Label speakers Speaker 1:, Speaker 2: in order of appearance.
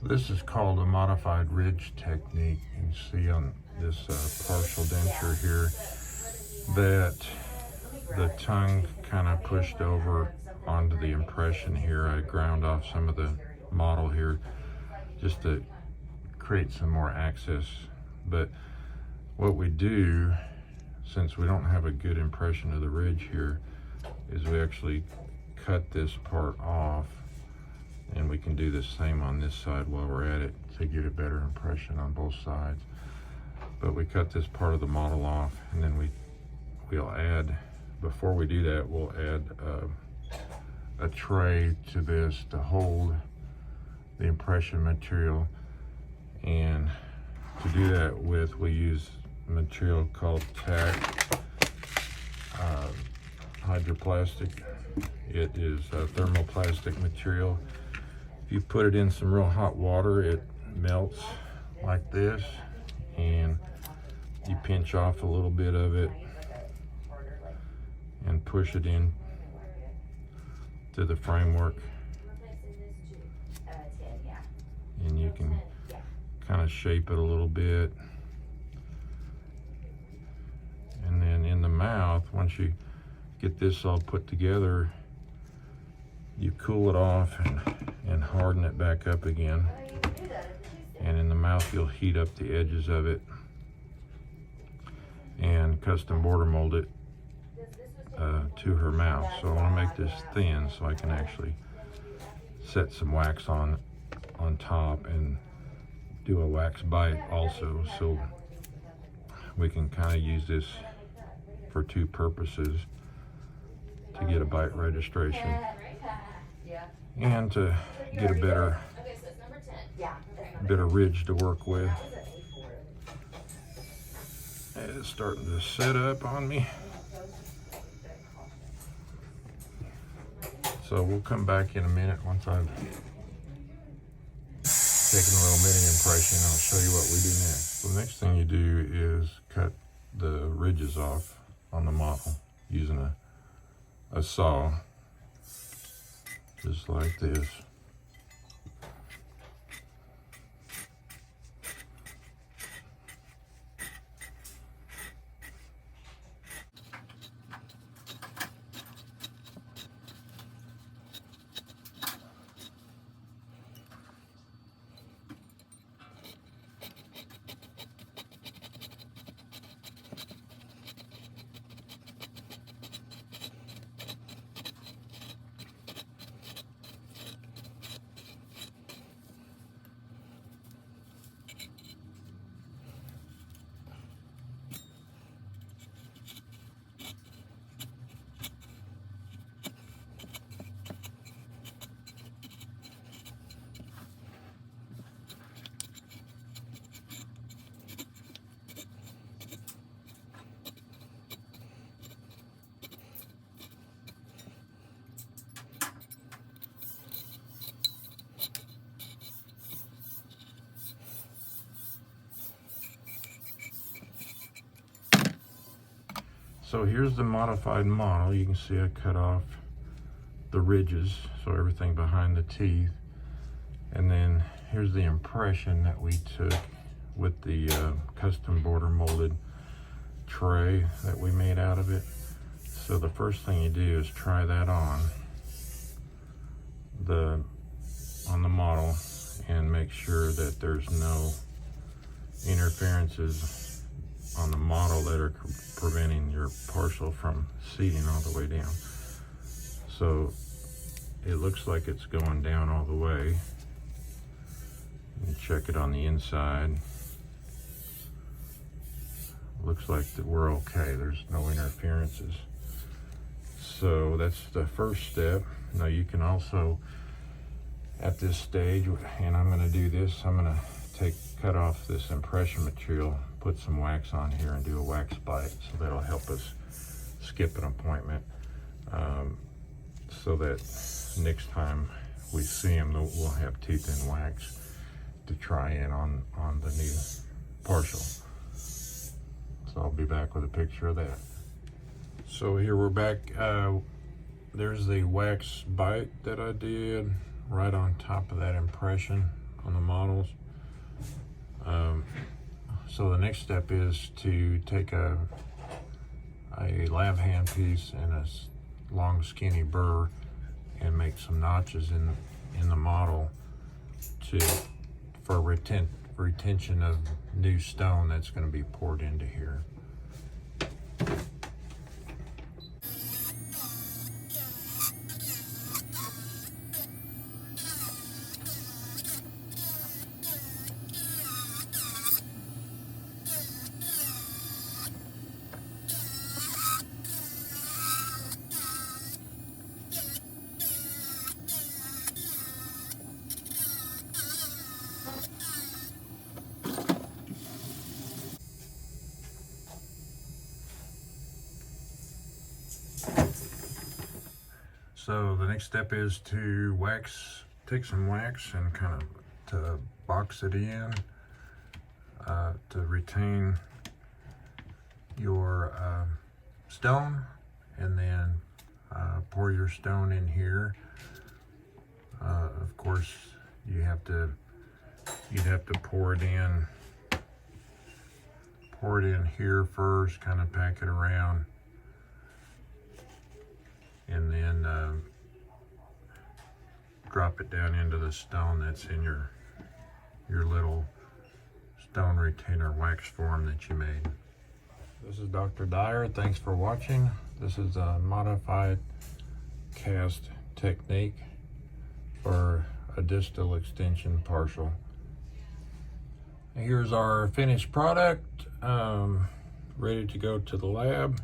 Speaker 1: This is called a modified ridge technique. You can see on this partial denture here that the tongue kind of pushed over onto the impression here. I ground off some of the model here just to create some more access. But what we do, since we don't have a good impression of the ridge here, is we actually cut this part off, and we can do the same on this side while we're at it to get a better impression on both sides. But we cut this part of the model off, and then we'll add, before we do that, we'll add a tray to this to hold the impression material. And to do that with, we use material called tack hydroplastic. It is a thermoplastic material. If you put it in some real hot water, it melts like this, and you pinch off a little bit of it and push it in to the framework, and you can kind of shape it a little bit. And then in the mouth, once you get this all put together, you cool it off and harden it back up again. And in the mouth, you'll heat up the edges of it and custom border mold it to her mouth. So I want to make this thin so I can actually set some wax on top and do a wax bite also. So we can kind of use this for two purposes: to get a bite registration and to get a better ridge to work with. It's starting to set up on me. So we'll come back in a minute once I've taken a little mini impression. I'll show you what we do next. So the next thing you do is cut the ridges off on the model using a saw, just like this. So here's the modified model. You can see I cut off the ridges, so everything behind the teeth. And then here's the impression that we took with the custom border molded tray that we made out of it. So the first thing you do is try that on the model and make sure that there's no interferences on the model that are preventing your partial from seating all the way down. So it looks like it's going down all the way. You check it on the inside. Looks like that we're okay. There's no interferences. So that's the first step. Now you can also, at this stage, and I'm going to do this, I'm going to cut off this impression material, put some wax on here, and do a wax bite. So that'll help us skip an appointment, so that next time we see them, we'll have teeth and wax to try in on the new partial. So I'll be back with a picture of that. So here we're back. There's the wax bite that I did right on top of that impression on the models. So the next step is to take a lab handpiece and a long skinny burr and make some notches in the model for retention of new stone that's going to be poured into here. So the next step is to take some wax and kind of to box it in to retain your stone, and then pour your stone in here. Of course, you'd have to pour it in here first, kind of pack it around, and then drop it down into the stone that's in your little stone retainer wax form that you made. This is Dr. Dyer. Thanks for watching. This is a modified cast technique for a distal extension partial. Here's our finished product, ready to go to the lab.